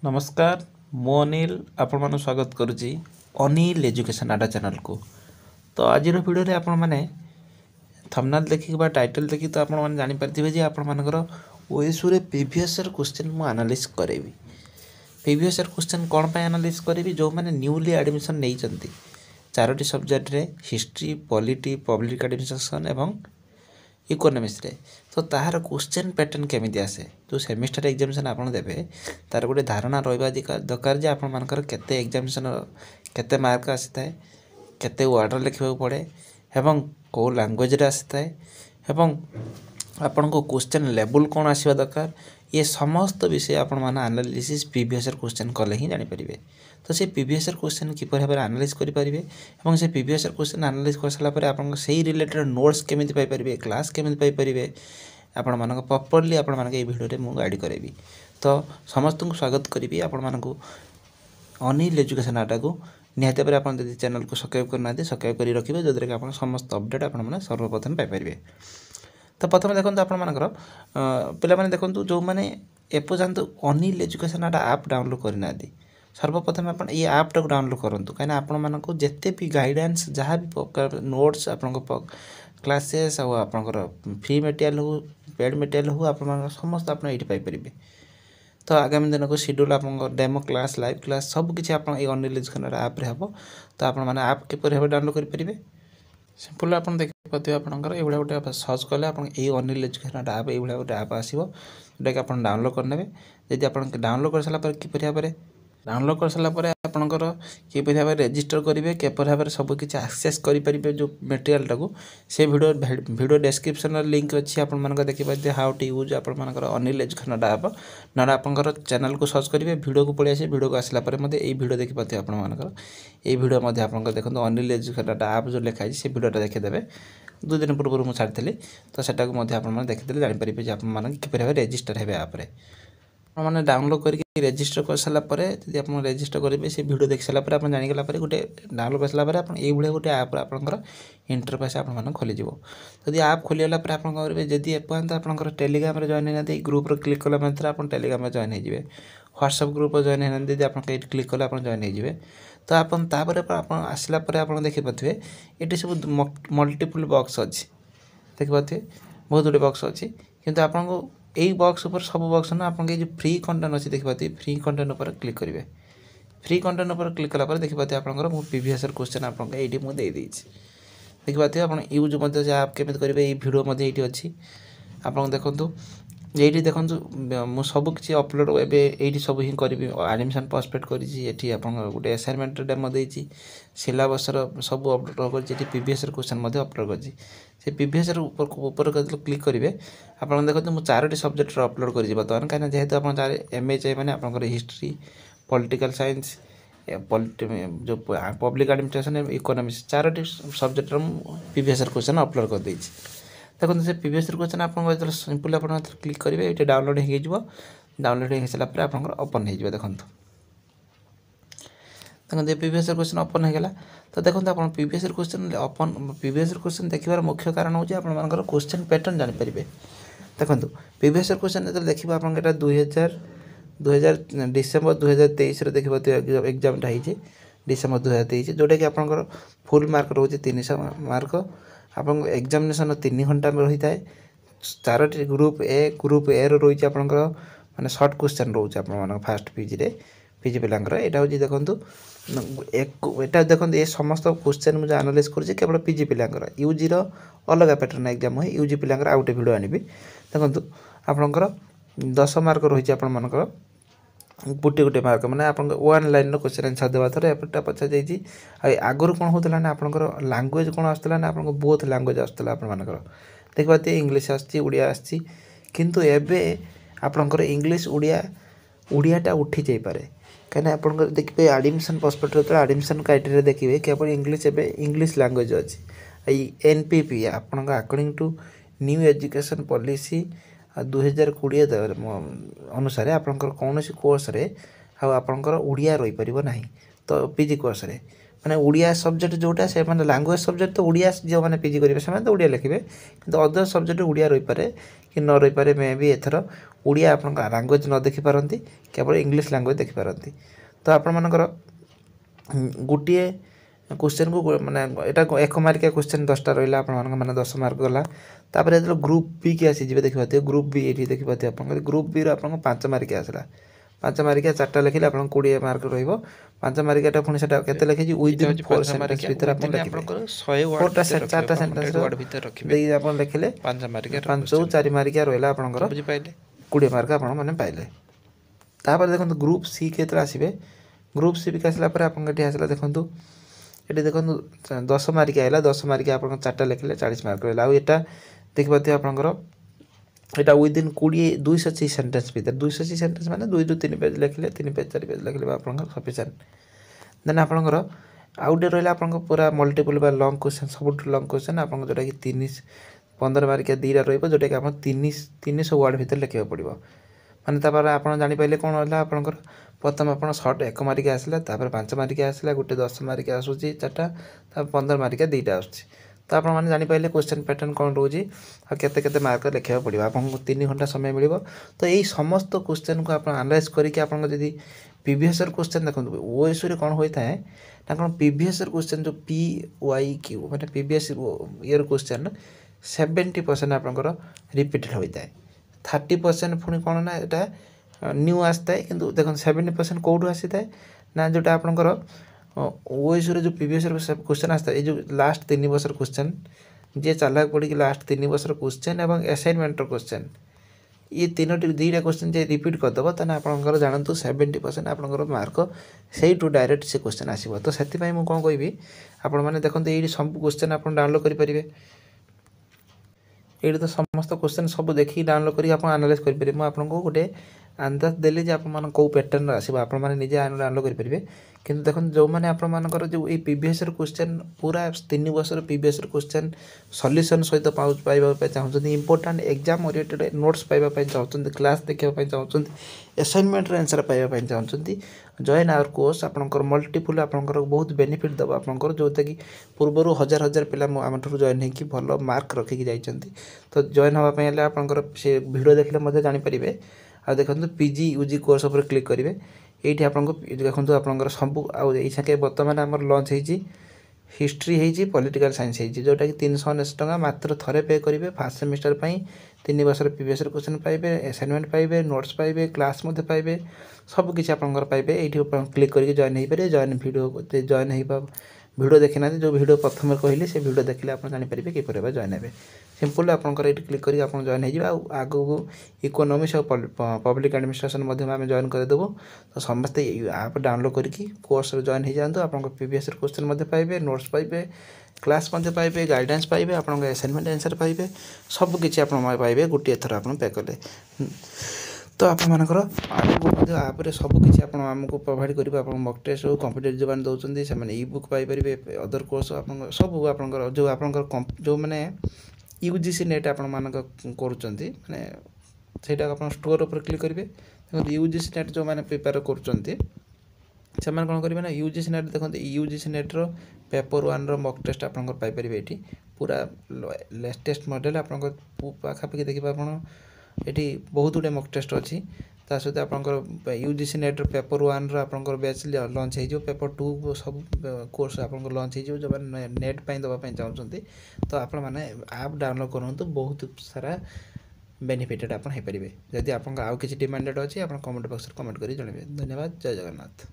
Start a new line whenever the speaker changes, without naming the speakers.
नमस्कार मु अनिल आपण मानु स्वागत करुच्ची अनिल एजुकेशन आडा चैनल को। तो आज वीडियो रे आपण माने थंबनेल देखि बा टाइटल देखि तो आपण माने जानि परथिबे जे आपण मानकर ओएसयू रे प्रीवियस ईयर क्वेश्चन मु एनालाइज करेबी। प्रीवियस ईयर क्वेश्चन कोन पे एनालाइज करेबी जो माने न्यूली एडमिशन नै चंती चारोटी सब्जेक्ट रे हिस्ट्री पॉलिटी पब्लिक एडमिनिस्ट्रेशन एवं इकोनॉमिक्स रे तो ताहार क्वेश्चन पैटर्न केमिति आसे जो सेमिस्टर एग्जामिनेशन आपण देबे तार गोटे धारणा रहबा दरकार जे आपण मानकर केते एग्जामिनेशन केते मार्क आसीताए केते वर्ड लिखबा पड़े एवं को लैंग्वेज रे आसीताए एवं आपण को क्वेश्चन लेवल कोन आसीबा दरकार ये समस्त विषय आपण माने एनालिसिस प्रीवियस ईयर क्वेश्चन कले ही जानि परिबे। तो से प्रीवियस ईयर क्वेश्चन किपर भाबे एनालाइज करि परिबे एवं से प्रीवियस ईयर क्वेश्चन एनालाइज कर सला परे आपण सेही रिलेटेड नोट्स केमिति पाई परिबे क्लास केमिति पाई परिबे आपण मानक प्रॉपर्ली आपण मानक ए वीडियो रे मु गाइड करेबी। तो समस्त को स्वागत करिबी आपण मानक अनिल एजुकेशन आटा को निहाते पर आपण यदि चैनल को सब्सक्राइब करना दे सब्सक्राइब करि रखिबे जोदरे कि आपण समस्त अपडेट आपण माने सर्वप्रथम पाई परिबे। तो प्रथम देखो आपण मानकर पिला माने देखंतु जो माने एपर्यंत अनिल एजुकेशन आटा ऐप डाउनलोड करना दी सर्वप्रथम आपण ये ऐप टाक डाउनलोड करंतु काना आपण मानको जत्ते भी गाइडेंस जहाँ भी नोट्स आपण क्लासेस और आपण फ्री मटेरियल हो पेड मटेरियल हो आपण समस्त आपण एठी पाई परिबे। तो आगामी दिन को शेड्यूल आपण डेमो क्लास लाइव क्लास सब किछि आपण ए अनिल एजुकेशन ऐप रे हबो। तो आपण माने ऐप के पर हेबे डाउनलोड करि परिबे सिंपल आपण देखि पते आपनकर एबडा गोटे सर्च कले आपण ए अनिल एजुकेशन ऐप एबडा गोटे ऐप आसीबो जेटा कि आपण डाउनलोड करनेबे। यदि आपण डाउनलोड कर सला पर कि परिया पर डाउनलोड कर सला पर आपनकर कि परिया पर रजिस्टर करिवे के पर भाबरे सब किछि एक्सेस करि परिबे जो मटेरियल टाको से वीडियो डिस्क्रिप्शन लिंक अछि आपण मानक देखि पाते हाउ टू यूज आपण मानकर अनिल एजुकेशन ऐप ना आपनकर चैनल को सर्च करिवे वीडियो को पळे आसे वीडियो को आसला पर मते ए वीडियो देखि पाते आपण मानकर ए वीडियो मध्ये आपनकर देखंतु अनिल एजुकेशन ऐप जो लिखा अछि से वीडियोटा देखि देबे दो दिन पूर्व मु छाड़थली तो सेटा को मध्ये आपण माने देखि देले जानि परिबे जे आपण माने कि परिया रजिस्टर हेबे ऐप रे मैंने डाउनलोड करके रजिस्टर कर सारा यदि आप रजिस्टर करेंगे से वीडियो देख सारा आप जानीगला गोटे डाउनलोड कर सारा ये गोटे ऐप आपंकर इंटरफेस आप खोलीज जदि ऐप खोलीगला आप जदि एपर्यंत आप टेलीग्राम जॉइन होना ग्रुप क्लिक कला मात्र आप टेलीग्राम जॉइन हो व्हाट्सएप ग्रुप जॉइन होना जब आप क्लिक कले आप जॉइन हो तो आप आसला आप देखिपे ये सब मल्टीपल बॉक्स अच्छी देखिपे बहुत गुटे बॉक्स अच्छी किंतु आपको यही बॉक्स ऊपर सब बॉक्स ना आप फ्री कंटेंट अच्छी देखिए फ्री कंटेंट ऊपर क्लिक करेंगे फ्री कंटेंट ऊपर क्लिक कला देखिए आपंकर प्रीवियस ईयर क्वेश्चन आपको ये मुझे देखिए आप यूज आप केमी करेंगे ये भिड ये अच्छी आप देखूँ ये देखो मु सब किसी अपलोड एवं सब ही करी एडमिशन प्रस्पेक्ट करी आप गोटे असाइनमेंट डेमो देती सिलेबस सब अपलोड कर प्रीवियस ईयर क्वेश्चन अपलोड कर प्रीवियस ईयर ऊपर क्लिक करेंगे आप देखते मुझे चारोटी सब्जेक्ट अपलोड कर बर्तमान कहीं जेहेतु आप MHI मैंने आप हिस्ट्री पॉलिटिकल साइंस जो public administration economics Charoti subject previous year question upload कर देती देखो से प्रीवियस ईयर क्वेश्चन आप सिंपल आप क्लिक करेंगे ये डाउनलोड हो डाउनलोड हो सारापर आप ओपन हो देखो देखते प्रीवियस ईयर क्वेश्चन ओपन होगा तो देखो आप previous year question open previous year question देखार मुख्य कारण होची आपनकर क्वेश्चन पैटर्न जानि परिबे। देखो प्रीवियस ईयर क्वेश्चन जो देखिए आप 2000 डिसेम्बर 2023 देखिए एग्जाम डिसेम्बर 2023 जोटा कि आपंकर फुल मार्क रोचे 300 मार्क आप एग्जामिनेशन 3 घंटा में रही है चारोटी ग्रुप ए रही है आपंकर माने शॉर्ट क्वेश्चन रोचे आप फास्ट पीजी पिलांकर यहाँ हूँ देखो एटा देखो ये समस्त क्वेश्चन मुझे एनालाइज कर केवल पीजी पिलांकर यूजी अलग पैटर्न एग्जाम हुए यूजी पिलांकर आउ गोटे वीडियो आनी देखो आपंकर 10 मार्क रही है गोटे गोटे मार्क मैंने आप वन लाइन क्वेश्चन आंसर देवा थर एपटा पचा जाइए आगुरी कौन होता ना आपंकर लैंग्वेज कौन आसला ना आप बहुत लैंग्वेज आसला आपर देखिए इंग्लीश आड़िया आंतु एवं आपंकर इंग्लीश उड़ियाटा उठी जापे कहीं आप देखिए एडमिशन पर्सपेक्टिव एडमिशन क्राइटेरिया देखिए केवल इंग्लीश एवं इंग्लीश लैंग्वेज अच्छी NPP आपन according to new education policy 2020 अनुसार आपंकर कौन कोर्स रे आपंकर उड़िया रही पार ना तो पीजी कोर्स रे माने उड़िया सब्जेक्ट जोटा से माने लैंग्वेज सब्जेक्ट तो उड़िया जो मैंने पीजी करेंगे से तो उड़िया लिखे कि अदर सब्जेक्ट उड़िया रही पारे कि न रही पारे मे भी एथर ଓଡ଼ିଆ ଆପଣଙ୍କ ଲାଙ୍ଗୁଏଜ୍ ନ ଦେଖିପାରନ୍ତି, କେବଳ ଇଂଲିଶ ଲାଙ୍ଗୁଏଜ୍ ଦେଖିପାରନ୍ତି। ତ ଆପଣମାନଙ୍କର ଗୋଟିଏ क्वेश्चन को माने एटा 1 मार्किया क्वेश्चन 10टा रहिला आपण माने 10 मार्क गला। तापर जेतलो ग्रुप बी के आसी जिवे देखिबाते ग्रुप बी एठी देखिबाते आपण ग्रुप बी रो आपण 5 मार्किया आसला। 5 मार्किया 4टा लिखिले आपण 20 मार्क रहइबो। 5 मार्कियाटा पुनी सेटा केते लिखि जी विद इन 4 सेंटेंस भीतर आपण लिखिबे। 100 वर्ड 4टा सेंटेंस भीतर रखिबे। देई आपण लिखिले 5 मार्किया 5 4 मार्किया रहइला आपण बुझि पाइले 20 मार्क आपण माने पाइले। तापर देखंतु ग्रुप सी केतरा आसीबे। ग्रुप सी भी आसला पर आपण गठी आसला देखंतु ये देखो 10 मार्क आएगा 10 मार्क आप 4टा लिखले 40 मार्क रहा। आटा देखिए आपंकर यहाँ विदिन 20 280 सेंटेंस भर 280 सेंटेंस माने 2 ରୁ 3 पेज लिखले 3 पेज 4 पेज लिखले आप सफिसीयंट। देन आपंकर आउटे रहा आप पूरा मल्टीपल बा लंग क्वेश्चन सब लंग क्वेश्चन आप जोटा कि 15 मार्क 2टा रोटा कि आप 300 वर्ड भर लिखा पड़ो माने तापर आप जापारे कौन रहा आपंकर प्रथम आप सर्ट 1 मार्क आसला 5 मार्क आसला गोटे 10 मार्क आसूसी 4टा 15 मार्क 2टा आसूसी। तो आप जापारे क्वेश्चन पैटर्न कौन रोचे केते मार्क लिखा पड़ो आपको 3 घंटा समय मिल। तो यही समस्त क्वेश्चन को आप एनालाइज करके जब प्रीवियस क्वेश्चन देखो ओएस कौन होता है ना कौन प्रीवियस क्वेश्चन जो PYQ माने प्रीवियस ईयर क्वेश्चन 70% आपंकर रिपीटेड होता है। 30% पुणी कौन ना यहाँ न्यू आसता है किंतु देखो 70% कौटू आसी था ना जोटा आपंकर ओएस जो प्रीवियस क्वेश्चन आसता है जो लास्ट 3 वर्ष क्वेश्चन जी चालाक पड़ी लास्ट 3 वर्ष क्वेश्चन और असाइनमेंट क्वेश्चन ये 2टा क्वेश्चन जे रिपीट करदेव तो आपंकर जानतु 70% आपंकर मार्क से डायरेक्ट से क्वेश्चन आसो। तो से मुझे कौन कहि आपने देखते ये सब क्वेश्चन आप डाउनलोड करेंगे। ये तो समस्त क्वेश्चन सब देखिए डाउनलोड करके आप एनालाइज करेंगे। मुझे आपको गोटे अंदाज देली जे आप कौ पैटर्न आसो आप निजे डाउनलोड करेंगे। किंतु देखो जो मैंने आपर जो ये प्रीवियस क्वेश्चन पूरा 3 वर्ष प्रीवियस क्वेश्चन सॉल्यूशन सहित पाइबा चाहते इंपोर्टेंट एग्जाम ओरिएंटेड नोट्स पाइबा चाहते क्लास देखा चाहते असाइनमेंट आंसर पाइबा चाहते जॉइन आवर कोर्स आपंकर मल्टीपुल आपंकर बहुत बेनिफिट दब आपंकर जोटा कि पूर्वर 1000 पिला आम ठूँ जॉइन होगी भल मार्क रखिकी जाइए। तो जॉइन हाँपाई आपंकर से वीडियो देखले जानीपारे। आ देखो PG UG कोर्स पर क्लिक करेंगे ये आपको देखो आपंकर सब आगे बर्तमान आम लंच हो हिस्ट्री होती पॉलिटिकल साइंस होती जोटा कि 379 टका मात्र थरे पे करेंगे फास्ट सेमिस्टर 3 वर्ष प्रीवियस क्वेश्चन पाइबे असाइनमेंट पाइबे नोट्स पाइबे क्लास पाइबे सबकि आपंकर पाइबे ये क्लिक करके जॉइन हो पारे। जॉइन वीडियो जॉइन हो वीडियो देखी ना जो वीडियो प्रथम कहली से वीडियो देखले आप जानीपारे किपर जॉइन हे सिंपल आपंकर ये क्लिक करके आप जॉइन हो आगू इकोनॉमिक्स और पब्लिक एडमिनिस्ट्रेशन आम जॉइन करदेव। तो समस्ते आप डाउनलोड करके कोर्स जॉइन हो जातु आप प्रीवियस क्वेश्चन पाइबे नोट्स पाइबे क्लास पाइबे गाइडेंस पाइबे आप असाइनमेंट आंसर पाइबे सबकि आप पाइबे गोटे थर आप पे कले। तो आपर आगे आप्रे सबकि आमको प्रोवाइड करेंगे आप मक टेस्ट हो कम्पिटेटिव जो दौरान से ई बुक पाइपर अदर कोर्स सब आप जो आप जो मैंने UGC नेट आप माने आप स्टोर पर क्लिक करेंगे। UGC नेट जो मैंने प्रिपेयर कर कौन करेंगे ना UGC नेट देखते UGC नेट्र पेपर 1 मक टेस्ट आप पाइपर ये पूरा लेटेस्ट मॉडल आप पाखापाखि देखिए आप ये बहुत गुटे मक टेस्ट अच्छी ता सहित आपंकर UGC नेट पेपर 1 आपंकर बैच लंच हो पेपर 2 सब कोर्स आप लंच हो जो नेट दवाई चाहते। तो आप आप डाउनलोड करूँ बहुत सारा बेनिफिटेड आप हो पारे। जदि आप किसी डिमांडेड अच्छी आप कमेंट बॉक्स में कमेंट कर जणावे। धन्यवाद। जय जगन्नाथ।